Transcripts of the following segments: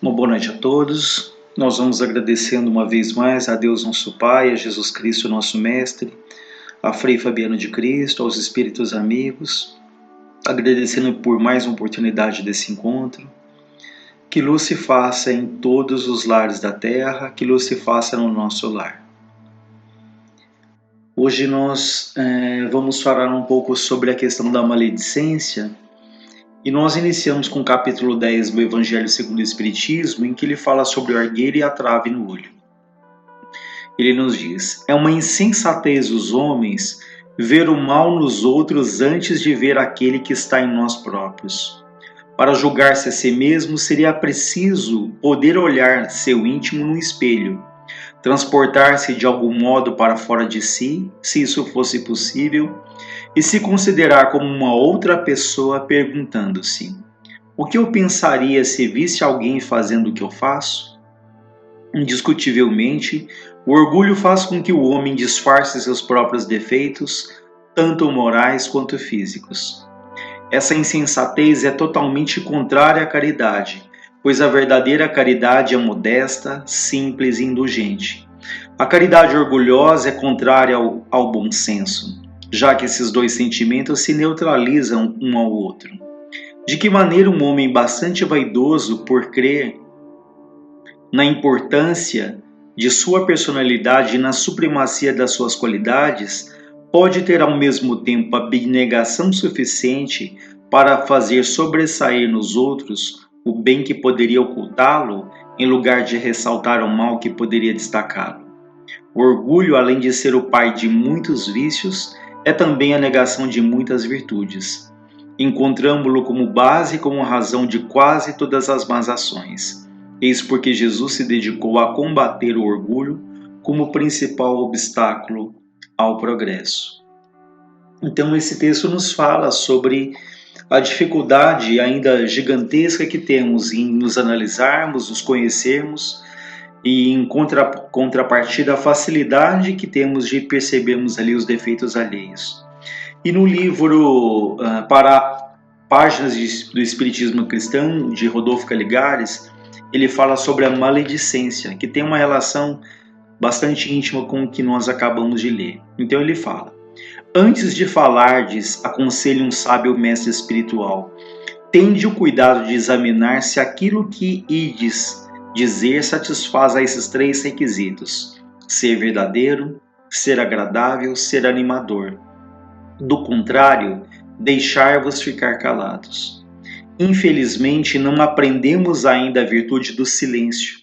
Uma boa noite a todos. Nós vamos agradecendo uma vez mais a Deus nosso Pai, a Jesus Cristo nosso Mestre, a Frei Fabiano de Cristo, aos Espíritos amigos, agradecendo por mais uma oportunidade desse encontro. Que luz se faça em todos os lares da terra, que luz se faça no nosso lar. Hoje nós vamos falar um pouco sobre a questão da maledicência. E nós iniciamos com o capítulo 10 do Evangelho segundo o Espiritismo, em que ele fala sobre o argueiro e a trave no olho. Ele nos diz: é uma insensatez dos homens ver o mal nos outros antes de ver aquele que está em nós próprios. Para julgar-se a si mesmo, seria preciso poder olhar seu íntimo no espelho, transportar-se de algum modo para fora de si, se isso fosse possível, e se considerar como uma outra pessoa, perguntando-se: o que eu pensaria se visse alguém fazendo o que eu faço? Indiscutivelmente, o orgulho faz com que o homem disfarce seus próprios defeitos, tanto morais quanto físicos. Essa insensatez é totalmente contrária à caridade, pois a verdadeira caridade é modesta, simples e indulgente. A caridade orgulhosa é contrária ao bom senso, já que esses dois sentimentos se neutralizam um ao outro. De que maneira um homem bastante vaidoso por crer na importância de sua personalidade e na supremacia das suas qualidades, pode ter ao mesmo tempo abnegação suficiente para fazer sobressair nos outros o bem que poderia ocultá-lo, em lugar de ressaltar o mal que poderia destacá-lo. O orgulho, além de ser o pai de muitos vícios, é também a negação de muitas virtudes. Encontramo-lo como base e como razão de quase todas as más ações. Eis porque Jesus se dedicou a combater o orgulho como principal obstáculo ao progresso. Então esse texto nos fala sobre a dificuldade ainda gigantesca que temos em nos analisarmos, nos conhecermos, e em contrapartida a facilidade que temos de percebermos ali os defeitos alheios. E no livro Para Páginas do Espiritismo Cristão, de Rodolfo Caligares, ele fala sobre a maledicência, que tem uma relação bastante íntima com o que nós acabamos de ler. Então ele fala: antes de falardes, aconselho um sábio mestre espiritual, tende o cuidado de examinar se aquilo que ides dizer satisfaz a esses três requisitos: ser verdadeiro, ser agradável, ser animador. Do contrário, deixar-vos ficar calados. Infelizmente, não aprendemos ainda a virtude do silêncio.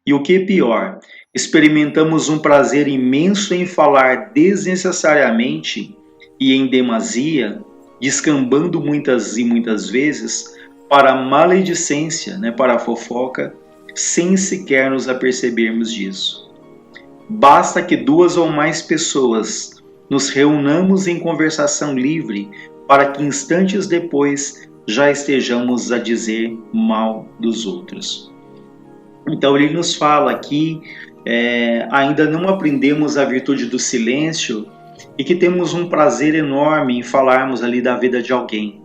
E o que é pior, experimentamos um prazer imenso em falar desnecessariamente e em demasia, descambando muitas e muitas vezes para a maledicência, para a fofoca, sem sequer nos apercebermos disso. Basta que duas ou mais pessoas nos reunamos em conversação livre para que instantes depois já estejamos a dizer mal dos outros. Então ele nos fala que ainda não aprendemos a virtude do silêncio e que temos um prazer enorme em falarmos ali da vida de alguém.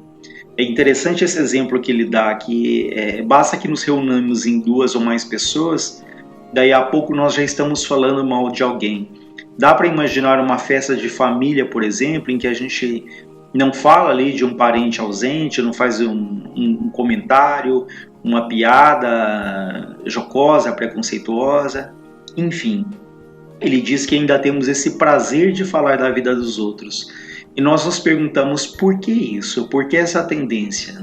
É interessante esse exemplo que ele dá, que basta que nos reunamos em duas ou mais pessoas, daí a pouco nós já estamos falando mal de alguém. Dá para imaginar uma festa de família, por exemplo, em que a gente não fala ali de um parente ausente, não faz um comentário, uma piada jocosa, preconceituosa, enfim. Ele diz que ainda temos esse prazer de falar da vida dos outros. E nós nos perguntamos por que isso? Por que essa tendência,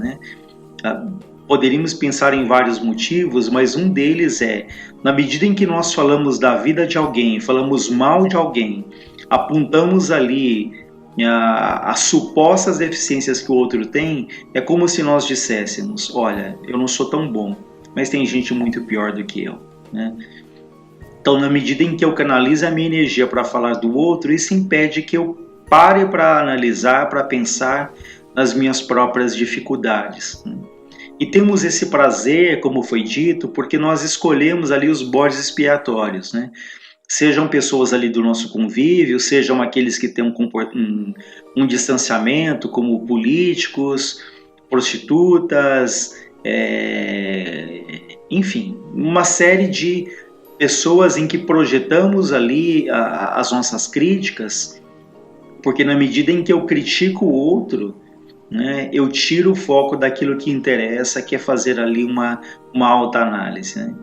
Poderíamos pensar em vários motivos, mas um deles é, na medida em que nós falamos da vida de alguém, falamos mal de alguém, apontamos ali as supostas deficiências que o outro tem, é como se nós disséssemos: olha, eu não sou tão bom, mas tem gente muito pior do que eu, Então, na medida em que eu canalizo a minha energia para falar do outro, isso impede que eu pare para analisar, para pensar nas minhas próprias dificuldades. E temos esse prazer, como foi dito, porque nós escolhemos ali os bodes expiatórios, Sejam pessoas ali do nosso convívio, sejam aqueles que têm um distanciamento, como políticos, prostitutas, enfim, uma série de pessoas em que projetamos ali as nossas críticas, porque na medida em que eu critico o outro, né, eu tiro o foco daquilo que interessa, que é fazer ali uma autoanálise, né?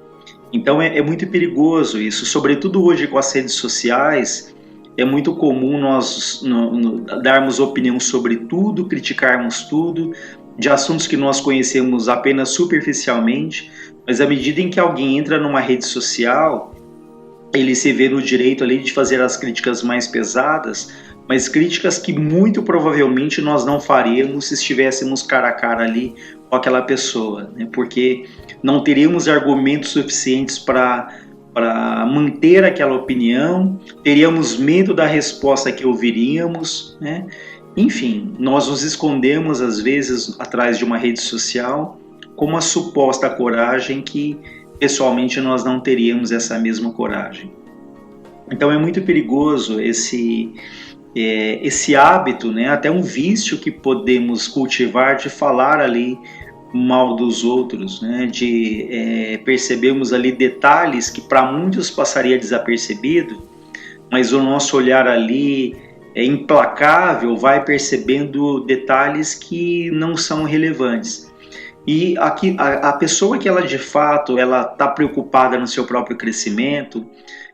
Então é muito perigoso isso, sobretudo hoje com as redes sociais. É muito comum nós darmos opinião sobre tudo, criticarmos tudo, de assuntos que nós conhecemos apenas superficialmente, mas à medida em que alguém entra numa rede social, ele se vê no direito ali de fazer as críticas mais pesadas, mas críticas que muito provavelmente nós não faríamos se estivéssemos cara a cara ali com aquela pessoa, né? Porque não teríamos argumentos suficientes para manter aquela opinião, teríamos medo da resposta que ouviríamos, né? Enfim, nós nos escondemos às vezes atrás de uma rede social com uma suposta coragem que pessoalmente nós não teríamos essa mesma coragem. Então é muito perigoso esse hábito, né, até um vício que podemos cultivar de falar ali mal dos outros, né, de percebermos ali detalhes que para muitos passaria desapercebido, mas o nosso olhar ali é implacável, vai percebendo detalhes que não são relevantes. E aqui, a pessoa que ela de fato ela está preocupada no seu próprio crescimento,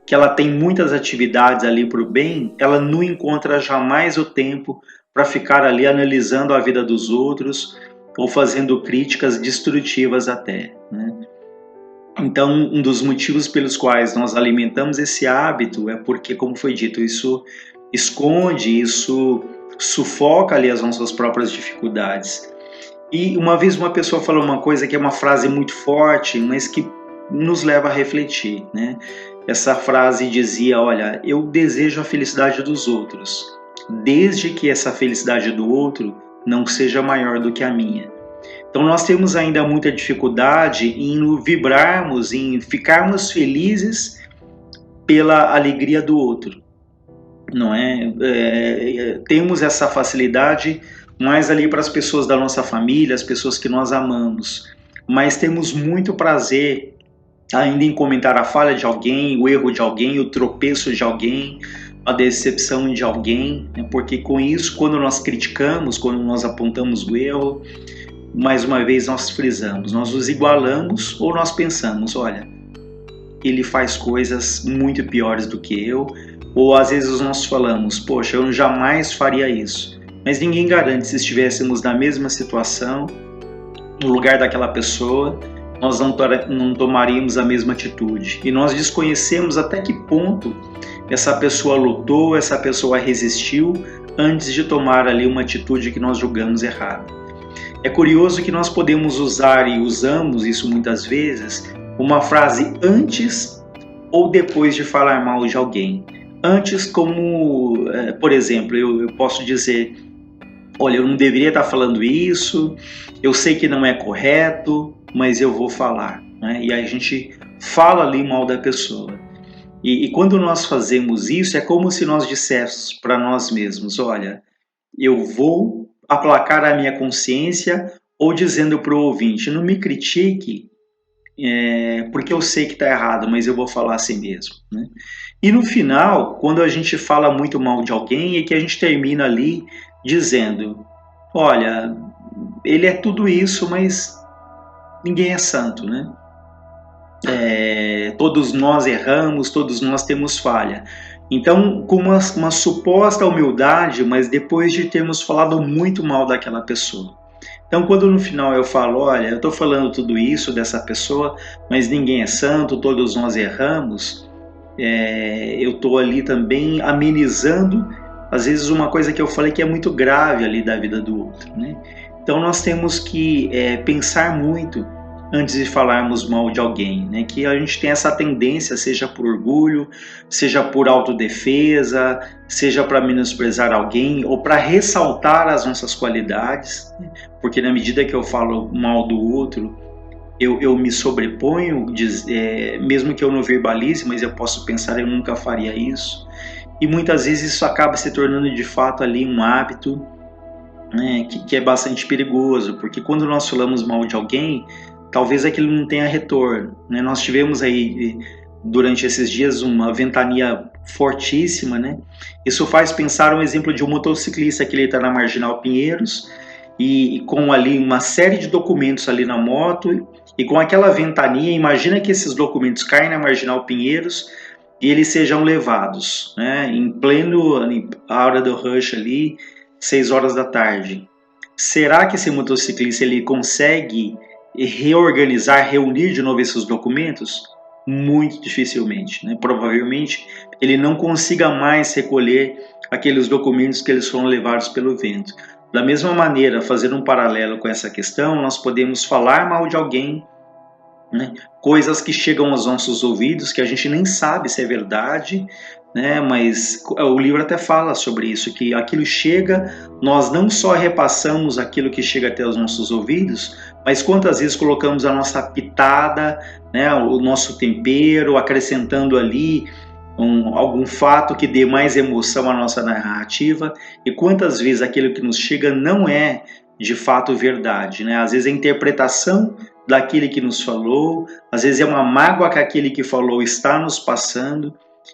que ela tem muitas atividades ali para o bem, ela não encontra jamais o tempo para ficar ali analisando a vida dos outros ou fazendo críticas destrutivas até, né? Então, um dos motivos pelos quais nós alimentamos esse hábito é porque, como foi dito, isso esconde, isso sufoca ali as nossas próprias dificuldades. E uma vez uma pessoa falou uma coisa que é uma frase muito forte, mas que nos leva a refletir, né? Essa frase dizia: olha, eu desejo a felicidade dos outros, desde que essa felicidade do outro não seja maior do que a minha. Então nós temos ainda muita dificuldade em vibrarmos, em ficarmos felizes pela alegria do outro, não é? Temos essa facilidade mais ali para as pessoas da nossa família, as pessoas que nós amamos, mas temos muito prazer ainda em comentar a falha de alguém, o erro de alguém, o tropeço de alguém, a decepção de alguém, né? Porque com isso, quando nós criticamos, quando nós apontamos o erro, mais uma vez nós frisamos, nós nos igualamos ou nós pensamos, olha, ele faz coisas muito piores do que eu, ou às vezes nós falamos, poxa, eu jamais faria isso. Mas ninguém garante, se estivéssemos na mesma situação, no lugar daquela pessoa, nós não tomaríamos a mesma atitude. E nós desconhecemos até que ponto essa pessoa lutou, essa pessoa resistiu, antes de tomar ali uma atitude que nós julgamos errada. É curioso que nós podemos usar, e usamos isso muitas vezes, uma frase antes ou depois de falar mal de alguém. Antes, como, por exemplo, eu posso dizer, olha, eu não deveria estar falando isso, eu sei que não é correto, mas eu vou falar, né? E aí a gente fala ali mal da pessoa. E quando nós fazemos isso, é como se nós disséssemos para nós mesmos, olha, eu vou aplacar a minha consciência, ou dizendo para o ouvinte, não me critique, porque eu sei que está errado, mas eu vou falar assim mesmo, né? E no final, quando a gente fala muito mal de alguém, é que a gente termina ali dizendo, olha, ele é tudo isso, mas ninguém é santo, né? Todos nós erramos, todos nós temos falha. Então, com uma suposta humildade, mas depois de termos falado muito mal daquela pessoa. Então, quando no final eu falo, olha, eu estou falando tudo isso dessa pessoa, mas ninguém é santo, todos nós erramos, eu estou ali também amenizando, às vezes, uma coisa que eu falei que é muito grave ali da vida do outro, né? Então, nós temos que pensar muito antes de falarmos mal de alguém, né? Que a gente tem essa tendência, seja por orgulho, seja por autodefesa, seja para menosprezar alguém ou para ressaltar as nossas qualidades, né? Porque na medida que eu falo mal do outro, eu me sobreponho, mesmo que eu não verbalize, mas eu posso pensar, eu nunca faria isso. E muitas vezes isso acaba se tornando de fato ali um hábito, né, que é bastante perigoso, porque quando nós falamos mal de alguém, talvez aquilo não tenha retorno, né? Nós tivemos aí durante esses dias uma ventania fortíssima, né? Isso faz pensar um exemplo de um motociclista que ele está na Marginal Pinheiros e com ali uma série de documentos ali na moto e com aquela ventania, imagina que esses documentos caem na Marginal Pinheiros e eles sejam levados, né? Em pleno a hora do rush ali, 6 horas da tarde. Será que esse motociclista ele consegue reorganizar, reunir de novo esses documentos? Muito dificilmente, né? Provavelmente ele não consiga mais recolher aqueles documentos que eles foram levados pelo vento. Da mesma maneira, fazendo um paralelo com essa questão, nós podemos falar mal de alguém, né? Coisas que chegam aos nossos ouvidos que a gente nem sabe se é verdade, né? Mas o livro até fala sobre isso, que aquilo chega, nós não só repassamos aquilo que chega até os nossos ouvidos, mas quantas vezes colocamos a nossa pitada, né? O nosso tempero, acrescentando ali algum fato que dê mais emoção à nossa narrativa, e quantas vezes aquilo que nos chega não é de fato verdade, né? Às vezes a interpretação daquele que nos falou, às vezes é uma mágoa que aquele que falou está nos passando,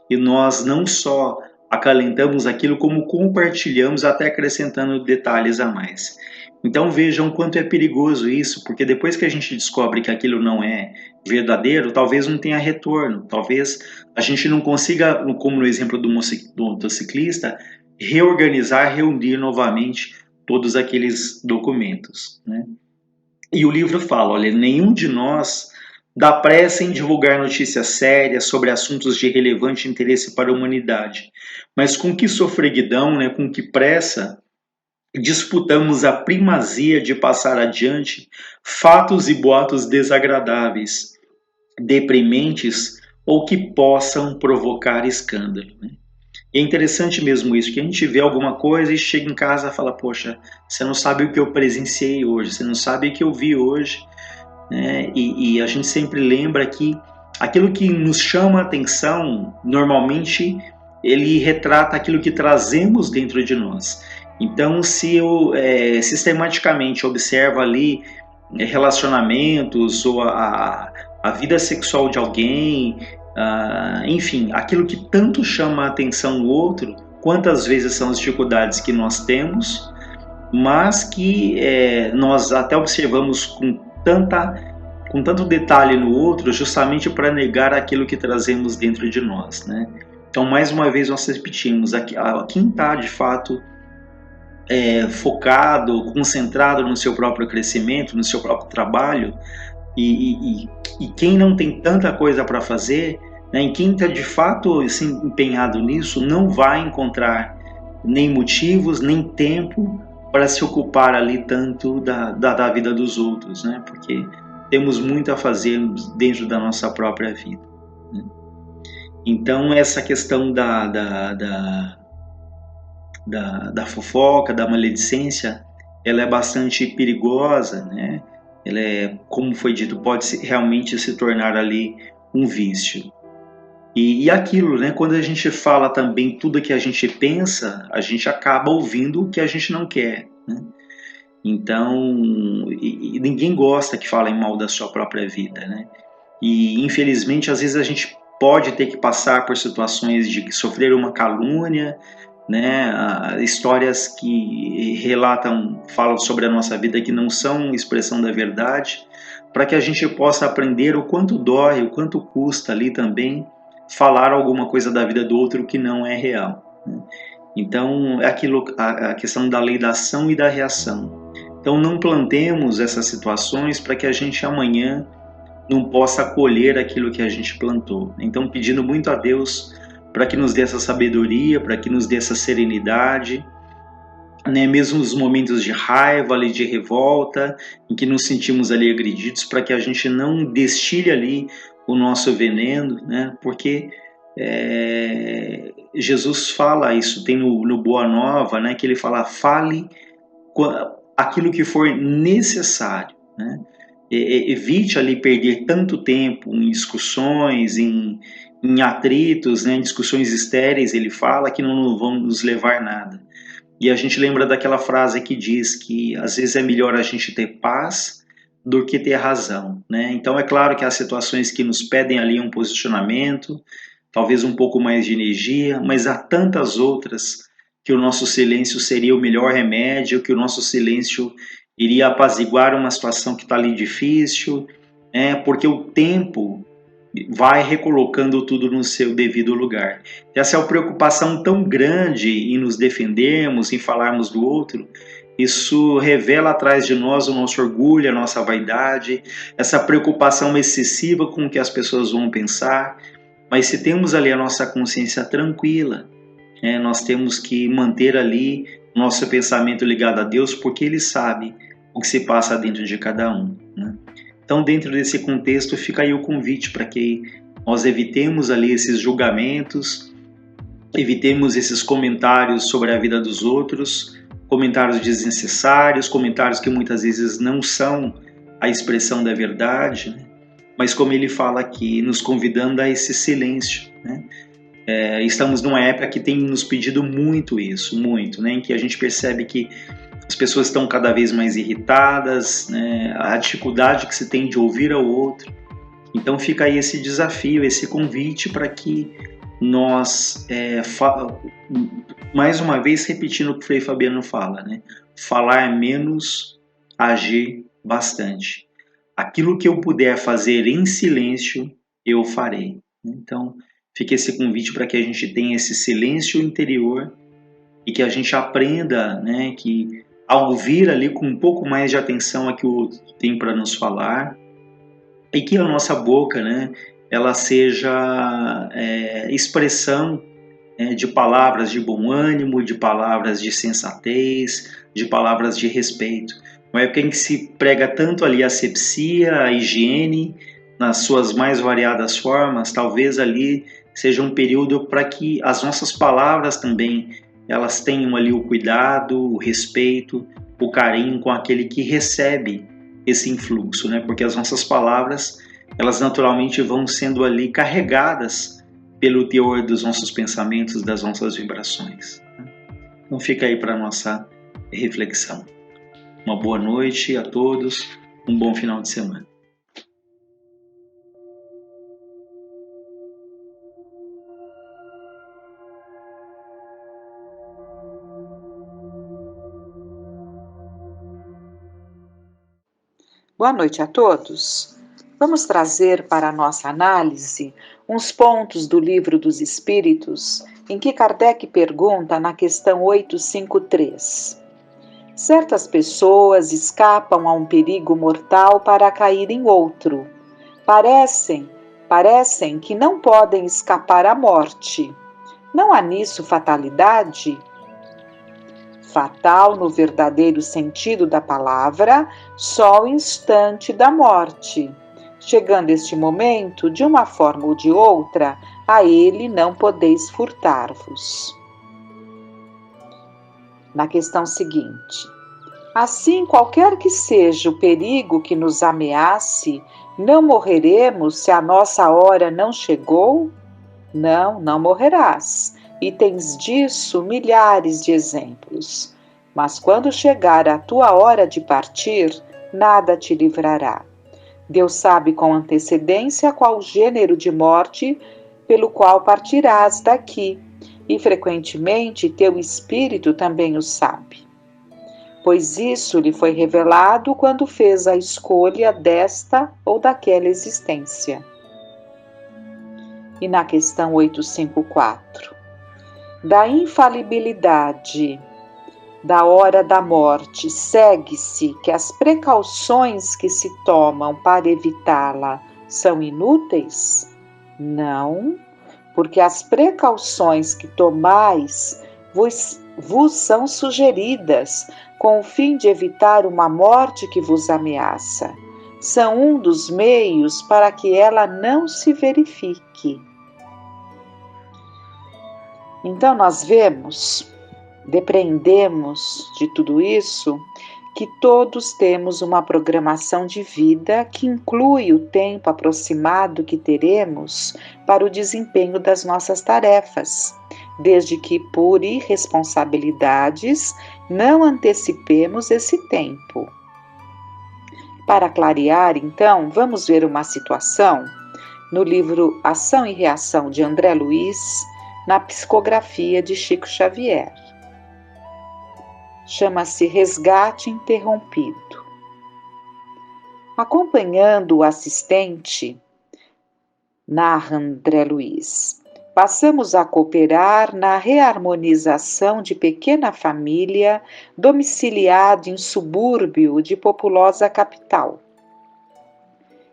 e nós não só acalentamos aquilo, como compartilhamos, até acrescentando detalhes a mais. Então vejam quanto é perigoso isso, porque depois que a gente descobre que aquilo não é verdadeiro, talvez não tenha retorno, talvez a gente não consiga, como no exemplo do motociclista, reorganizar, reunir novamente todos aqueles documentos, né? E o livro fala, olha, nenhum de nós dá pressa em divulgar notícias sérias sobre assuntos de relevante interesse para a humanidade, mas com que sofreguidão, né, com que pressa disputamos a primazia de passar adiante fatos e boatos desagradáveis, deprimentes ou que possam provocar escândalo, né? E é interessante mesmo isso, que a gente vê alguma coisa e chega em casa e fala, poxa, você não sabe o que eu presenciei hoje, você não sabe o que eu vi hoje, né? E a gente sempre lembra que aquilo que nos chama a atenção, normalmente, ele retrata aquilo que trazemos dentro de nós. Então, se eu sistematicamente observo ali relacionamentos ou a vida sexual de alguém, enfim, aquilo que tanto chama a atenção no outro, quantas vezes são as dificuldades que nós temos, mas que nós até observamos com tanto detalhe no outro, justamente para negar aquilo que trazemos dentro de nós, né? Então, mais uma vez, nós repetimos, quem está de fato focado, concentrado no seu próprio crescimento, no seu próprio trabalho, e quem não tem tanta coisa para fazer, né, e quem está de fato assim, empenhado nisso, não vai encontrar nem motivos, nem tempo para se ocupar ali tanto da vida dos outros, né? Porque temos muito a fazer dentro da nossa própria vida, né? Então, essa questão da fofoca, da maledicência, ela é bastante perigosa, né? Ela é, como foi dito, pode realmente se tornar ali um vício. E aquilo, né? Quando a gente fala também tudo que a gente pensa, a gente acaba ouvindo o que a gente não quer, né? Então, e ninguém gosta que falem mal da sua própria vida, né? E infelizmente, às vezes a gente pode ter que passar por situações de sofrer uma calúnia, né? Histórias que falam sobre a nossa vida que não são expressão da verdade, para que a gente possa aprender o quanto dói, o quanto custa ali também falar alguma coisa da vida do outro que não é real, né? Então, é a questão da lei da ação e da reação. Então, não plantemos essas situações para que a gente amanhã não possa colher aquilo que a gente plantou. Então, pedindo muito a Deus para que nos dê essa sabedoria, para que nos dê essa serenidade, né? Mesmo nos momentos de raiva, ali, de revolta, em que nos sentimos ali agredidos, para que a gente não destile ali o nosso veneno, né? Porque Jesus fala isso, tem no Boa Nova, né? Que ele fala, fale aquilo que for necessário, né? Evite ali perder tanto tempo em discussões, em atritos, né, em discussões estéreis, ele fala, que não vão nos levar a nada. E a gente lembra daquela frase que diz que às vezes é melhor a gente ter paz do que ter razão, né? Então é claro que há situações que nos pedem ali um posicionamento, talvez um pouco mais de energia, mas há tantas outras que o nosso silêncio seria o melhor remédio, que o nosso silêncio iria apaziguar uma situação que está ali difícil, né? Porque o tempo vai recolocando tudo no seu devido lugar. Essa é uma preocupação tão grande em nos defendermos, em falarmos do outro, isso revela atrás de nós o nosso orgulho, a nossa vaidade, essa preocupação excessiva com o que as pessoas vão pensar. Mas se temos ali a nossa consciência tranquila, né, nós temos que manter ali nosso pensamento ligado a Deus, porque Ele sabe o que se passa dentro de cada um, né? Então, dentro desse contexto, fica aí o convite para que nós evitemos ali esses julgamentos, evitemos esses comentários sobre a vida dos outros, comentários desnecessários, comentários que muitas vezes não são a expressão da verdade, né? Mas como ele fala aqui, nos convidando a esse silêncio, né? Estamos numa época que tem nos pedido muito isso, muito, né? Em que a gente percebe que as pessoas estão cada vez mais irritadas, né? A dificuldade que se tem de ouvir ao outro. Então fica aí esse desafio, esse convite para que nós, mais uma vez repetindo o que o Frei Fabiano fala, né? Falar menos, agir bastante. Aquilo que eu puder fazer em silêncio, eu farei. Então fica esse convite para que a gente tenha esse silêncio interior e que a gente aprenda, né, que ao ouvir ali com um pouco mais de atenção a que o outro tem para nos falar, e que a nossa boca, né, ela seja expressão, né, de palavras de bom ânimo, de palavras de sensatez, de palavras de respeito. Uma época em que se prega tanto ali a asepsia, a higiene, nas suas mais variadas formas, talvez ali seja um período para que as nossas palavras também elas tenham ali o cuidado, o respeito, o carinho com aquele que recebe esse influxo, né? Porque as nossas palavras, elas naturalmente vão sendo ali carregadas pelo teor dos nossos pensamentos, das nossas vibrações. Então fica aí para a nossa reflexão. Uma boa noite a todos, um bom final de semana. Boa noite a todos. Vamos trazer para a nossa análise uns pontos do Livro dos Espíritos em que Kardec pergunta na questão 853. Certas pessoas escapam a um perigo mortal para cair em outro. Parecem que não podem escapar à morte. Não há nisso fatalidade? Fatal no verdadeiro sentido da palavra, só o instante da morte. Chegando este momento, de uma forma ou de outra, a ele não podeis furtar-vos. Na questão seguinte: assim, qualquer que seja o perigo que nos ameace, não morreremos se a nossa hora não chegou? Não, não morrerás. E tens disso milhares de exemplos. Mas quando chegar a tua hora de partir, nada te livrará. Deus sabe com antecedência qual gênero de morte pelo qual partirás daqui, e frequentemente teu espírito também o sabe. Pois isso lhe foi revelado quando fez a escolha desta ou daquela existência. E na questão 854. Da infalibilidade da hora da morte, segue-se que as precauções que se tomam para evitá-la são inúteis? Não, porque as precauções que tomais vos são sugeridas com o fim de evitar uma morte que vos ameaça. São um dos meios para que ela não se verifique. Então nós depreendemos de tudo isso que todos temos uma programação de vida que inclui o tempo aproximado que teremos para o desempenho das nossas tarefas, desde que por irresponsabilidades não antecipemos esse tempo. Para clarear, então, vamos ver uma situação no livro Ação e Reação de André Luiz, na psicografia de Chico Xavier. Chama-se Resgate Interrompido. Acompanhando o assistente, narra André Luiz, passamos a cooperar na reharmonização de pequena família domiciliada em subúrbio de populosa capital.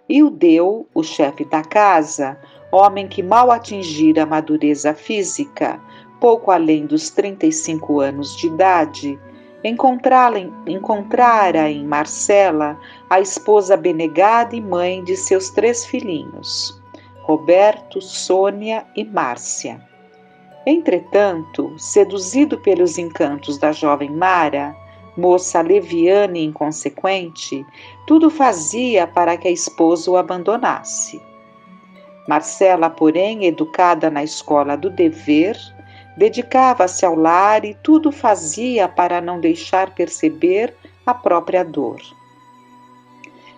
Ildeu, o chefe da casa, homem que mal atingira a madureza física, pouco além dos 35 anos de idade, encontrara em Marcela a esposa abnegada e mãe de seus 3 filhinhos, Roberto, Sônia e Márcia. Entretanto, seduzido pelos encantos da jovem Mara, moça leviana e inconsequente, tudo fazia para que a esposa o abandonasse. Marcela, porém, educada na escola do dever, dedicava-se ao lar e tudo fazia para não deixar perceber a própria dor.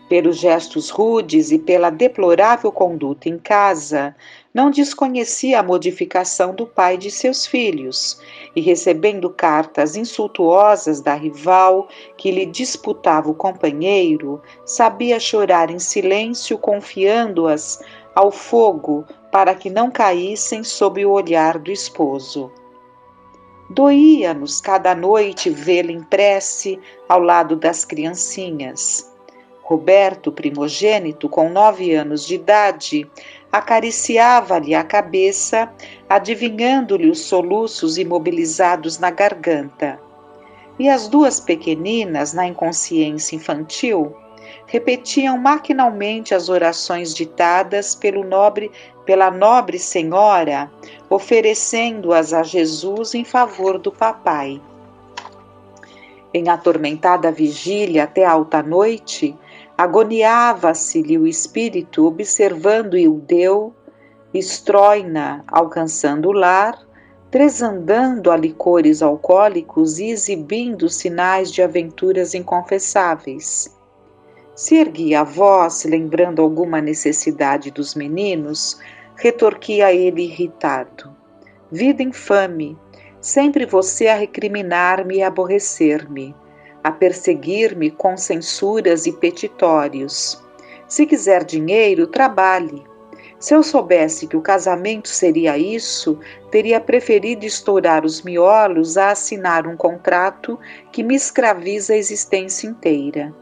Pelos gestos rudes e pela deplorável conduta em casa, não desconhecia a modificação do pai de seus filhos, e recebendo cartas insultuosas da rival que lhe disputava o companheiro, sabia chorar em silêncio, confiando-as ao fogo para que não caíssem sob o olhar do esposo. Doía-nos cada noite vê-la em prece ao lado das criancinhas. Roberto, primogênito, com 9 anos de idade, acariciava-lhe a cabeça, adivinhando-lhe os soluços imobilizados na garganta. E as 2 pequeninas, na inconsciência infantil, repetiam maquinalmente as orações ditadas pela nobre senhora, oferecendo-as a Jesus em favor do papai. Em atormentada vigília até alta noite, agoniava-se-lhe o espírito observando Ildeu, Estroina alcançando o lar, tresandando a licores alcoólicos e exibindo sinais de aventuras inconfessáveis. Se erguia a voz, lembrando alguma necessidade dos meninos, retorquia ele irritado. Vida infame, sempre você a recriminar-me e aborrecer-me, a perseguir-me com censuras e petitórios. Se quiser dinheiro, trabalhe. Se eu soubesse que o casamento seria isso, teria preferido estourar os miolos a assinar um contrato que me escraviza a existência inteira.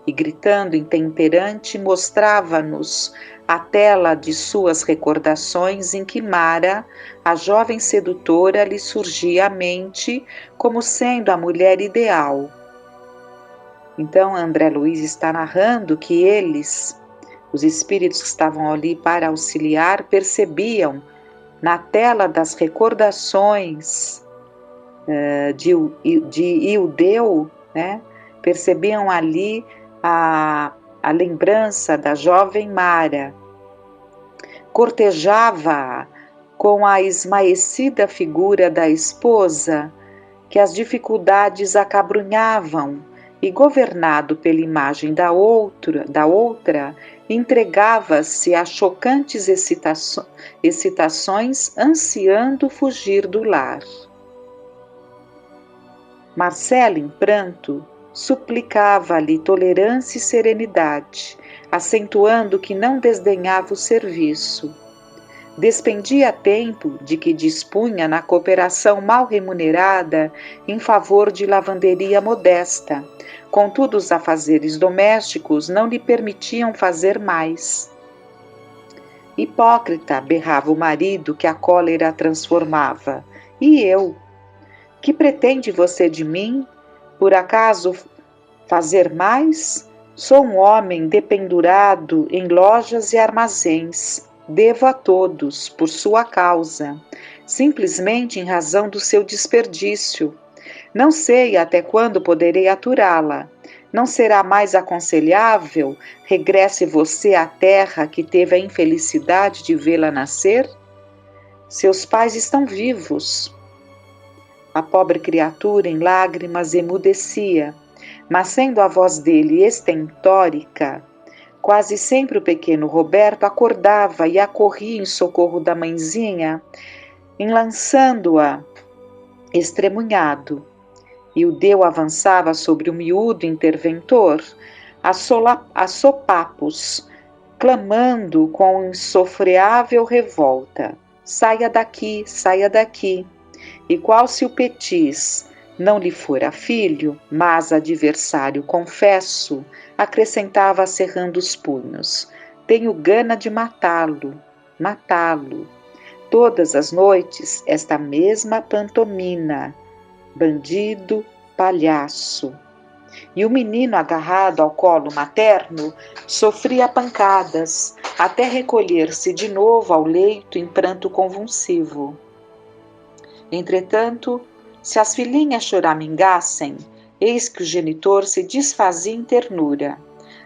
E gritando intemperante, mostrava-nos a tela de suas recordações em que Mara, a jovem sedutora, lhe surgia à mente como sendo a mulher ideal. Então André Luiz está narrando que eles, os espíritos que estavam ali para auxiliar, percebiam na tela das recordações de Ildeu, né, percebiam ali a lembrança da jovem Mara, cortejava com a esmaecida figura da esposa, que as dificuldades acabrunhavam, e governado pela imagem da outra, entregava-se a chocantes excitações, ansiando fugir do lar. Marcela, em pranto, suplicava-lhe tolerância e serenidade, acentuando que não desdenhava o serviço. Despendia tempo de que dispunha na cooperação mal remunerada em favor de lavanderia modesta, contudo os afazeres domésticos não lhe permitiam fazer mais. Hipócrita, berrava o marido que a cólera transformava. E eu? Que pretende você de mim? Por acaso fazer mais? Sou um homem dependurado em lojas e armazéns. Devo a todos, por sua causa, simplesmente em razão do seu desperdício. Não sei até quando poderei aturá-la. Não será mais aconselhável regresse você à terra que teve a infelicidade de vê-la nascer? Seus pais estão vivos. A pobre criatura, em lágrimas, emudecia, mas sendo a voz dele estentórica, quase sempre o pequeno Roberto acordava e acorria em socorro da mãezinha, enlaçando-a estremunhado. E o Deu avançava sobre o miúdo interventor, a sopapos, clamando com insofreável revolta: saia daqui, saia daqui. E qual se o Petis não lhe fora filho, mas adversário confesso, acrescentava cerrando os punhos: tenho gana de matá-lo, matá-lo. Todas as noites, esta mesma pantomina, bandido, palhaço. E o menino, agarrado ao colo materno, sofria pancadas, até recolher-se de novo ao leito em pranto convulsivo. Entretanto, se as filhinhas choramingassem, eis que o genitor se desfazia em ternura,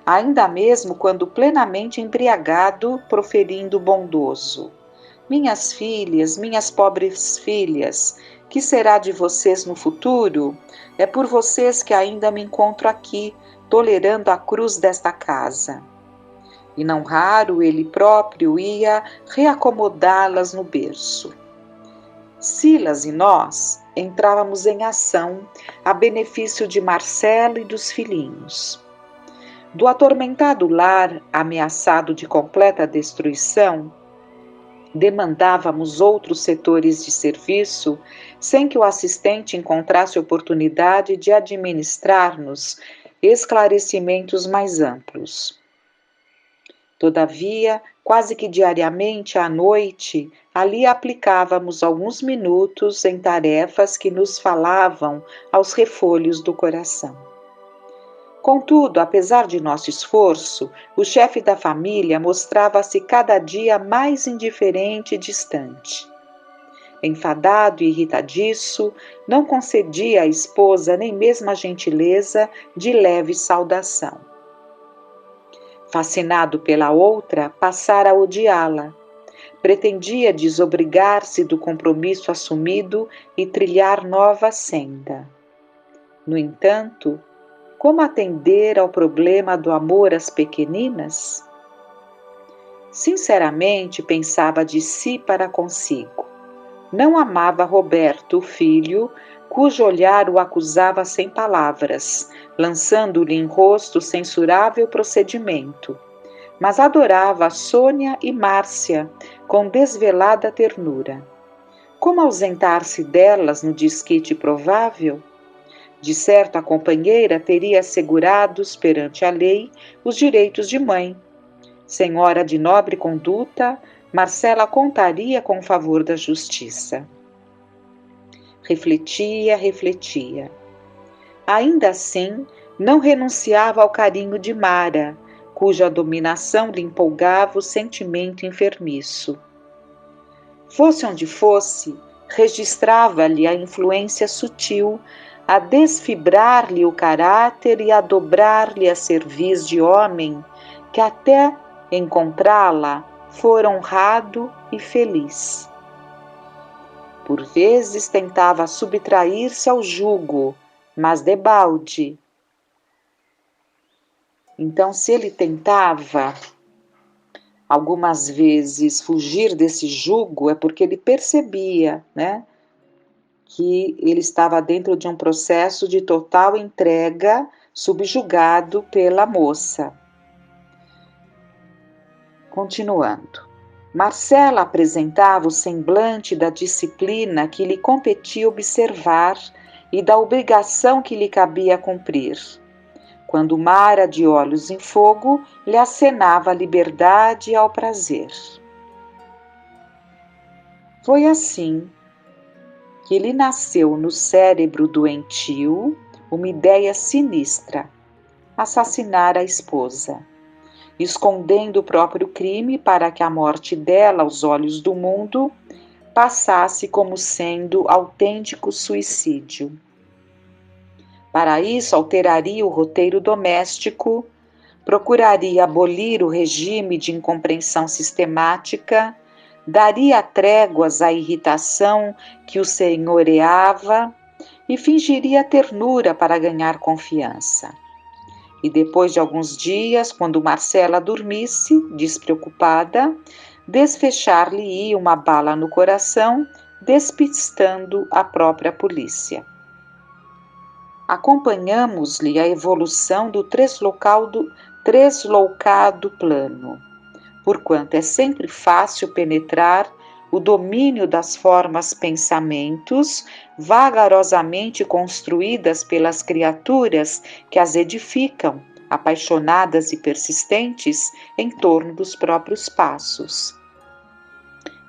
ainda mesmo quando plenamente embriagado, proferindo bondoso: minhas filhas, minhas pobres filhas, que será de vocês no futuro? É por vocês que ainda me encontro aqui, tolerando a cruz desta casa. E não raro ele próprio ia reacomodá-las no berço. Silas e nós entrávamos em ação a benefício de Marcelo e dos filhinhos. Do atormentado lar, ameaçado de completa destruição, demandávamos outros setores de serviço, sem que o assistente encontrasse oportunidade de administrar-nos esclarecimentos mais amplos. Todavia, quase que diariamente à noite, ali aplicávamos alguns minutos em tarefas que nos falavam aos refolhos do coração. Contudo, apesar de nosso esforço, o chefe da família mostrava-se cada dia mais indiferente e distante. Enfadado e irritadiço, não concedia à esposa nem mesmo a gentileza de leve saudação. Fascinado pela outra, passara a odiá-la. Pretendia desobrigar-se do compromisso assumido e trilhar nova senda. No entanto, como atender ao problema do amor às pequeninas? Sinceramente, pensava de si para consigo. Não amava Roberto, o filho, cujo olhar o acusava sem palavras, lançando-lhe em rosto censurável procedimento. Mas adorava a Sônia e Márcia com desvelada ternura. Como ausentar-se delas no desquite provável? De certo, a companheira teria assegurados perante a lei os direitos de mãe. Senhora de nobre conduta, Marcela contaria com o favor da justiça. Refletia. Ainda assim, não renunciava ao carinho de Mara, cuja dominação lhe empolgava o sentimento enfermiço. Fosse onde fosse, registrava-lhe a influência sutil, a desfibrar-lhe o caráter e a dobrar-lhe a cerviz de homem que até encontrá-la fora honrado e feliz. Por vezes tentava subtrair-se ao jugo, mas debalde. Então, se ele tentava algumas vezes fugir desse jugo, é porque ele percebia, né, que ele estava dentro de um processo de total entrega, subjugado pela moça. Continuando. Marcela apresentava o semblante da disciplina que lhe competia observar e da obrigação que lhe cabia cumprir. Quando Mara, de olhos em fogo, lhe acenava a liberdade ao prazer. Foi assim que lhe nasceu no cérebro doentio uma ideia sinistra: assassinar a esposa, escondendo o próprio crime para que a morte dela, aos olhos do mundo, passasse como sendo autêntico suicídio. Para isso, alteraria o roteiro doméstico, procuraria abolir o regime de incompreensão sistemática, daria tréguas à irritação que o senhoreava e fingiria ternura para ganhar confiança. E depois de alguns dias, quando Marcela dormisse, despreocupada, desfechar-lhe-ia uma bala no coração, despistando a própria polícia. Acompanhamos-lhe a evolução do tresloucado plano, porquanto é sempre fácil penetrar o domínio das formas pensamentos vagarosamente construídas pelas criaturas que as edificam, apaixonadas e persistentes em torno dos próprios passos.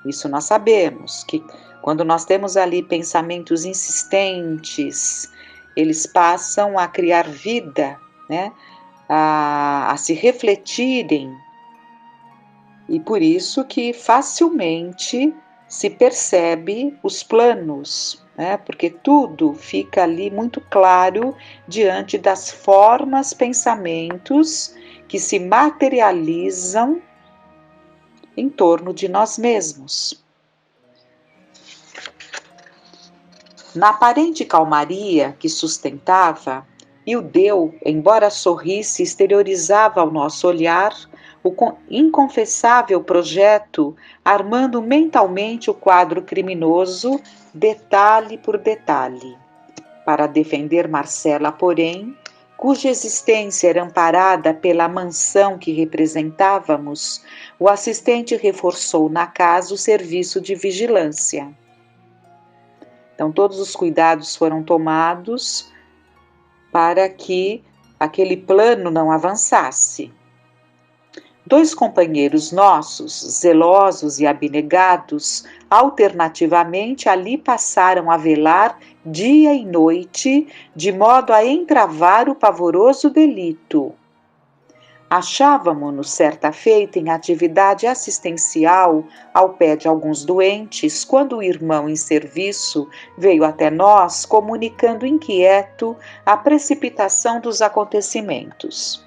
Isso nós sabemos, que quando nós temos ali pensamentos insistentes, eles passam a criar vida, né? a se refletirem, e por isso que facilmente se percebe os planos, né? Porque tudo fica ali muito claro diante das formas, pensamentos que se materializam em torno de nós mesmos. Na aparente calmaria que sustentava, Ildeu, embora sorrisse, exteriorizava ao nosso olhar o inconfessável projeto, armando mentalmente o quadro criminoso, detalhe por detalhe. Para defender Marcela, porém, cuja existência era amparada pela mansão que representávamos, o assistente reforçou na casa o serviço de vigilância. Então, todos os cuidados foram tomados para que aquele plano não avançasse. 2 companheiros nossos, zelosos e abnegados, alternativamente ali passaram a velar dia e noite, de modo a entravar o pavoroso delito. Achávamo-nos certa feita em atividade assistencial ao pé de alguns doentes, quando o irmão em serviço veio até nós, comunicando inquieto a precipitação dos acontecimentos.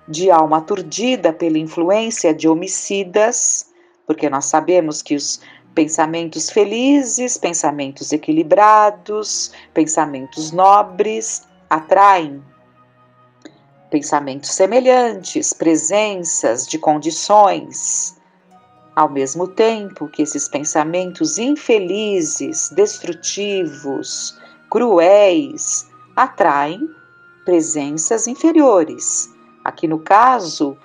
De alma aturdida pela influência de homicidas, porque nós sabemos que os pensamentos felizes, pensamentos equilibrados, pensamentos nobres atraem pensamentos semelhantes, presenças de condições, ao mesmo tempo que esses pensamentos infelizes, destrutivos, cruéis, atraem presenças inferiores. Aqui no caso,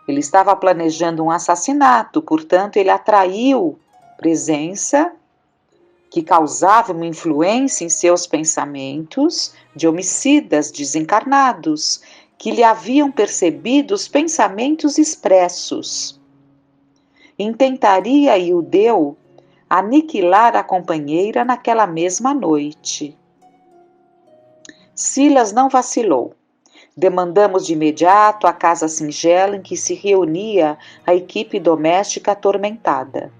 ele estava planejando um assassinato, portanto, ele atraiu presença que causava uma influência em seus pensamentos de homicidas desencarnados, que lhe haviam percebido os pensamentos expressos. Intentaria Ildeu aniquilar a companheira naquela mesma noite. Silas não vacilou. Demandamos de imediato a casa singela em que se reunia a equipe doméstica atormentada.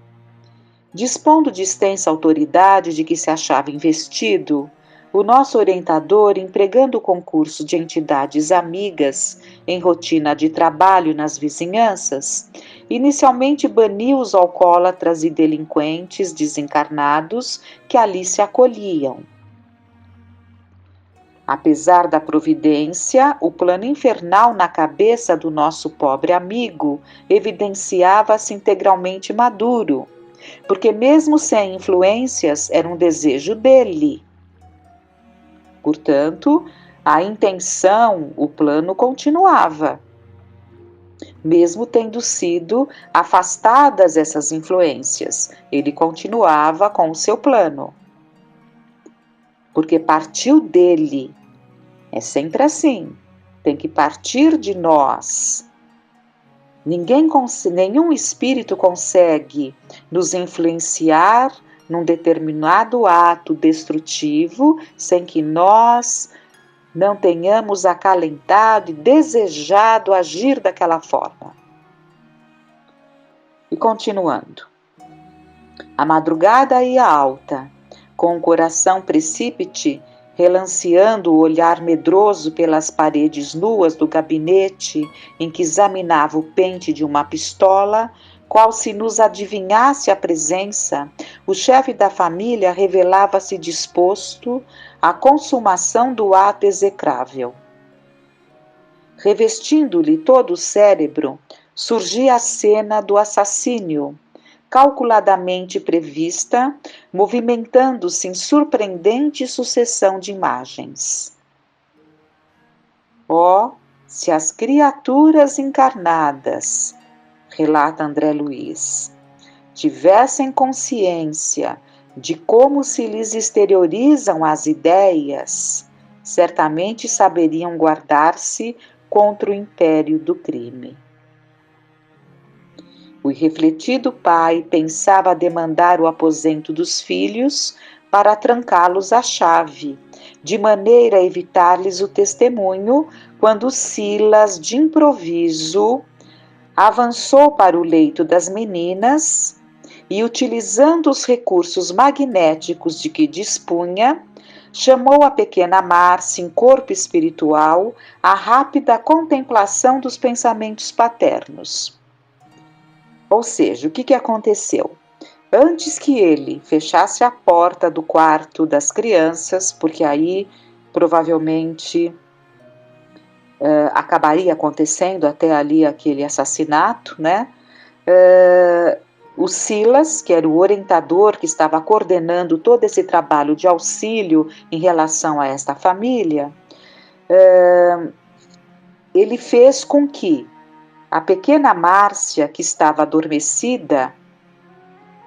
Dispondo de extensa autoridade de que se achava investido, o nosso orientador, empregando o concurso de entidades amigas em rotina de trabalho nas vizinhanças, inicialmente baniu os alcoólatras e delinquentes desencarnados que ali se acolhiam. Apesar da providência, o plano infernal na cabeça do nosso pobre amigo evidenciava-se integralmente maduro, porque mesmo sem influências era um desejo dele. Portanto, a intenção, o plano continuava, mesmo tendo sido afastadas essas influências, ele continuava com o seu plano. Porque partiu dele. É sempre assim. Tem que partir de nós. Nenhum espírito consegue nos influenciar num determinado ato destrutivo sem que nós não tenhamos acalentado e desejado agir daquela forma. E continuando. A madrugada ia alta, com o coração precípite, relanceando o olhar medroso pelas paredes nuas do gabinete em que examinava o pente de uma pistola, qual se nos adivinhasse a presença, o chefe da família revelava-se disposto à consumação do ato execrável. Revestindo-lhe todo o cérebro, surgia a cena do assassínio, calculadamente prevista, movimentando-se em surpreendente sucessão de imagens. Oh, se as criaturas encarnadas, relata André Luiz, tivessem consciência de como se lhes exteriorizam as ideias, certamente saberiam guardar-se contra o império do crime. O irrefletido pai pensava demandar o aposento dos filhos para trancá-los à chave, de maneira a evitar-lhes o testemunho, quando Silas, de improviso, avançou para o leito das meninas e, utilizando os recursos magnéticos de que dispunha, chamou a pequena Márcia em corpo espiritual à rápida contemplação dos pensamentos paternos. Ou seja, o que aconteceu? Antes que ele fechasse a porta do quarto das crianças, porque aí provavelmente acabaria acontecendo até ali aquele assassinato, né? O Silas, que era o orientador que estava coordenando todo esse trabalho de auxílio em relação a esta família, ele fez com que a pequena Márcia, que estava adormecida,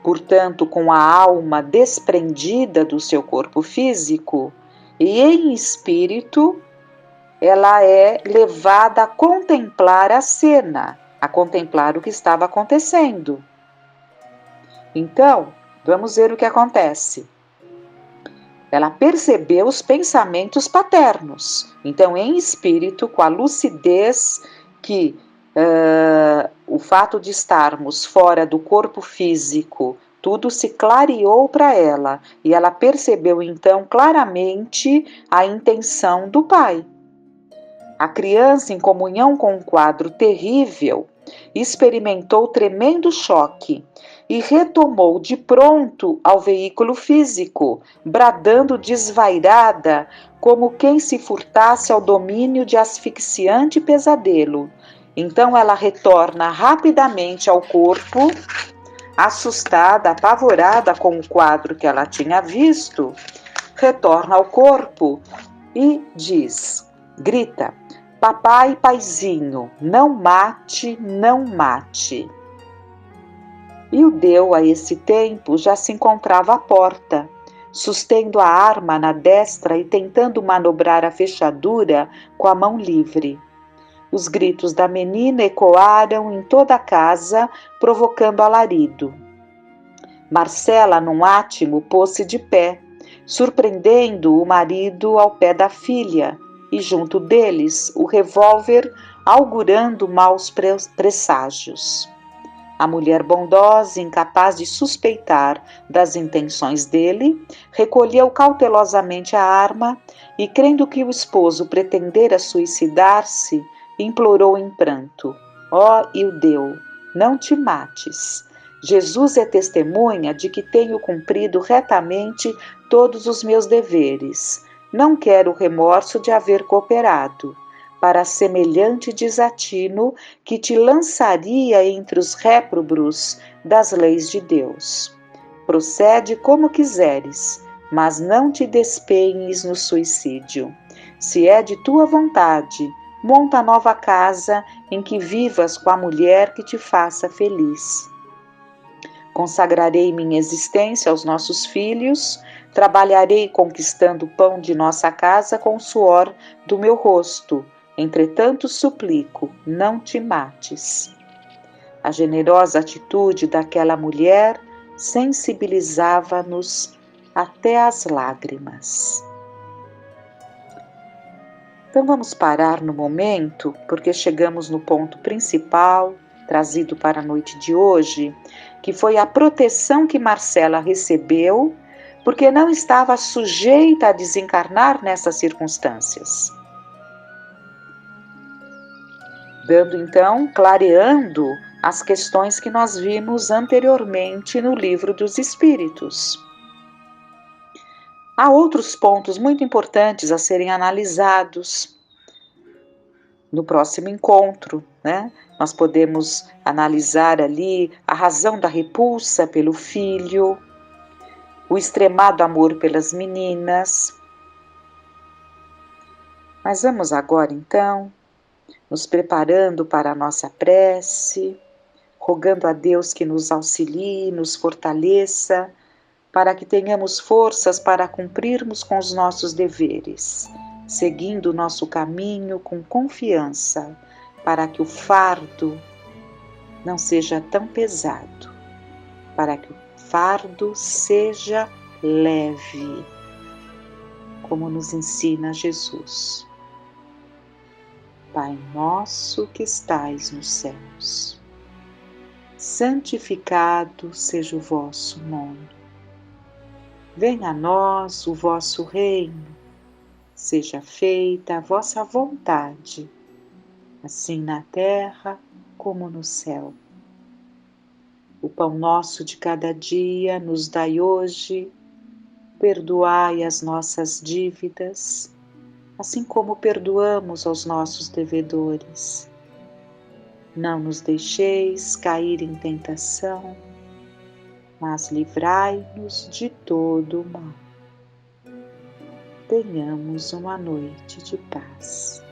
portanto com a alma desprendida do seu corpo físico, e em espírito, ela é levada a contemplar a cena, a contemplar o que estava acontecendo. Então, vamos ver o que acontece. Ela percebeu os pensamentos paternos. Então, em espírito, com a lucidez que o fato de estarmos fora do corpo físico, tudo se clareou para ela e ela percebeu então claramente a intenção do pai. A criança, em comunhão com um quadro terrível, experimentou tremendo choque e retomou de pronto ao veículo físico, bradando desvairada como quem se furtasse ao domínio de asfixiante pesadelo. Então ela retorna rapidamente ao corpo, assustada, apavorada com o quadro que ela tinha visto, retorna ao corpo e grita: papai, paizinho, não mate, não mate. E o Deu, a esse tempo, já se encontrava à porta, sustendo a arma na destra e tentando manobrar a fechadura com a mão livre. Os gritos da menina ecoaram em toda a casa, provocando alarido. Marcela, num átimo, pôs-se de pé, surpreendendo o marido ao pé da filha, e junto deles o revólver augurando maus presságios. A mulher bondosa, incapaz de suspeitar das intenções dele, recolheu cautelosamente a arma e, crendo que o esposo pretendera suicidar-se, implorou em pranto: ó Ildeu, não te mates. Jesus é testemunha de que tenho cumprido retamente todos os meus deveres. Não quero o remorso de haver cooperado para semelhante desatino que te lançaria entre os réprobos das leis de Deus. Procede como quiseres, mas não te despenhes no suicídio. Se é de tua vontade, monta nova casa em que vivas com a mulher que te faça feliz. Consagrarei minha existência aos nossos filhos, trabalharei conquistando o pão de nossa casa com o suor do meu rosto. Entretanto, suplico, não te mates. A generosa atitude daquela mulher sensibilizava-nos até as lágrimas. Então vamos parar no momento, porque chegamos no ponto principal trazido para a noite de hoje, que foi a proteção que Marcela recebeu, porque não estava sujeita a desencarnar nessas circunstâncias. Dando então, clareando as questões que nós vimos anteriormente no Livro dos Espíritos. Há outros pontos muito importantes a serem analisados no próximo encontro, né? Nós podemos analisar ali a razão da repulsa pelo filho, o extremado amor pelas meninas. Mas vamos agora, então, nos preparando para a nossa prece, rogando a Deus que nos auxilie, nos fortaleça, para que tenhamos forças para cumprirmos com os nossos deveres, seguindo o nosso caminho com confiança, para que o fardo não seja tão pesado, para que o fardo seja leve, como nos ensina Jesus. Pai nosso que estais nos céus, santificado seja o vosso nome. Venha a nós o vosso reino, seja feita a vossa vontade, assim na terra como no céu. O pão nosso de cada dia nos dai hoje, perdoai as nossas dívidas, assim como perdoamos aos nossos devedores. Não nos deixeis cair em tentação, mas livrai-nos de todo o mal. Tenhamos uma noite de paz.